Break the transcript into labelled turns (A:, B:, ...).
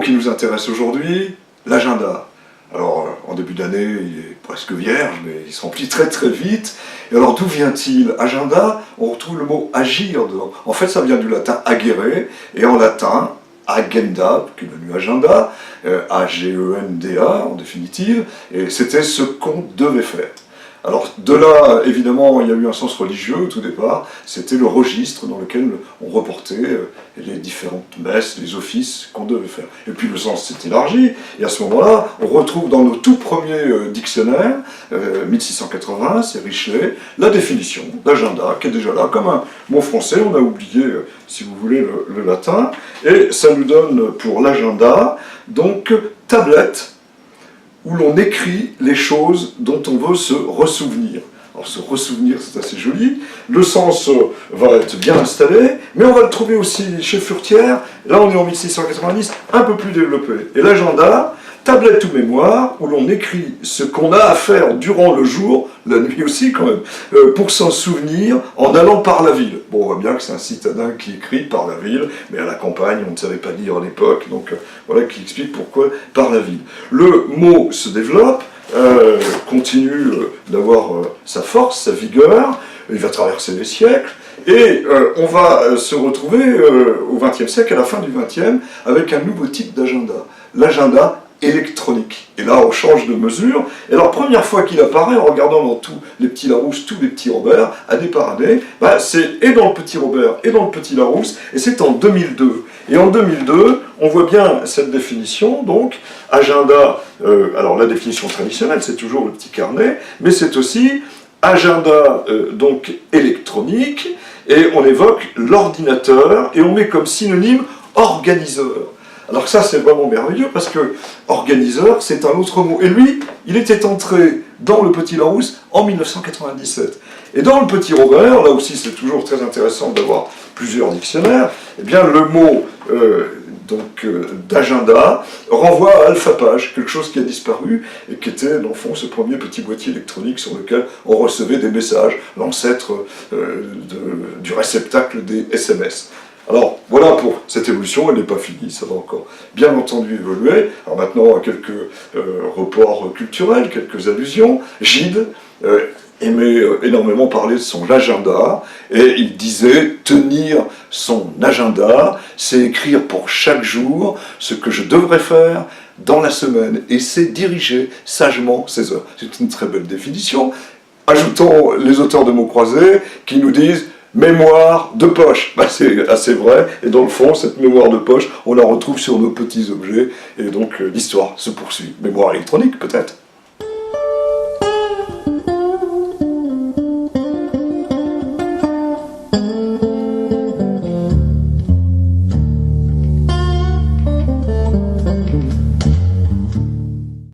A: qui nous intéresse aujourd'hui, l'agenda. Alors, en début d'année, il est presque vierge, mais il se remplit très très vite. Et alors, d'où vient-il? Agenda, on retrouve le mot agir dedans. En fait, ça vient du latin agere, et en latin, agenda, qui est devenu agenda, A-G-E-N-D-A en définitive, et c'était ce qu'on devait faire. Alors de là, évidemment, il y a eu un sens religieux au tout départ, c'était le registre dans lequel on reportait les différentes messes, les offices qu'on devait faire. Et puis le sens s'est élargi, et à ce moment-là, on retrouve dans nos tout premiers dictionnaires, 1680, c'est Richelet, la définition d'agenda, qui est déjà là, comme un mot français, on a oublié, si vous voulez, le latin, et ça nous donne pour l'agenda, donc, tablette, où l'on écrit les choses dont on veut se ressouvenir. Alors se ressouvenir, c'est assez joli, le sens va être bien installé, mais on va le trouver aussi chez Furetière, là on est en 1690, un peu plus développé. Et l'agenda, tablette ou mémoire, où l'on écrit ce qu'on a à faire durant le jour, la nuit aussi quand même, pour s'en souvenir en allant par la ville. Bon, on voit bien que c'est un citadin qui écrit par la ville, mais à la campagne, on ne savait pas lire à l'époque, donc voilà qui explique pourquoi par la ville. Le mot se développe, continue d'avoir sa force, sa vigueur, il va traverser les siècles, et on va se retrouver au XXe siècle, à la fin du XXe, avec un nouveau type d'agenda. L'agenda électronique. Et là, on change de mesure. Et alors, première fois qu'il apparaît, en regardant dans tous les petits Larousse, tous les petits Robert, année par année, bah, c'est et dans le petit Robert et dans le petit Larousse, et c'est en 2002. Et en 2002, on voit bien cette définition, donc, agenda, alors la définition traditionnelle, c'est toujours le petit carnet, mais c'est aussi agenda, donc, électronique, et on évoque l'ordinateur, et on met comme synonyme organiseur. Alors ça, c'est vraiment merveilleux, parce que organiseur, c'est un autre mot. Et lui, il était entré dans le Petit Larousse en 1997. Et dans le Petit Robert, là aussi c'est toujours très intéressant d'avoir plusieurs dictionnaires, eh bien le mot d'agenda renvoie à Alphapage, quelque chose qui a disparu, et qui était, dans le fond, ce premier petit boîtier électronique sur lequel on recevait des messages, l'ancêtre du réceptacle des SMS. Alors, voilà pour cette évolution, elle n'est pas finie, ça va encore bien entendu évoluer. Alors maintenant, quelques reports culturels, quelques allusions. Gide aimait énormément parler de son agenda, et il disait « tenir son agenda, c'est écrire pour chaque jour ce que je devrais faire dans la semaine, et c'est diriger sagement ses heures ». C'est une très belle définition. Ajoutons les auteurs de mots croisés qui nous disent mémoire de poche, bah, c'est assez vrai, et dans le fond, cette mémoire de poche, on la retrouve sur nos petits objets, et donc l'histoire se poursuit. Mémoire électronique, peut-être.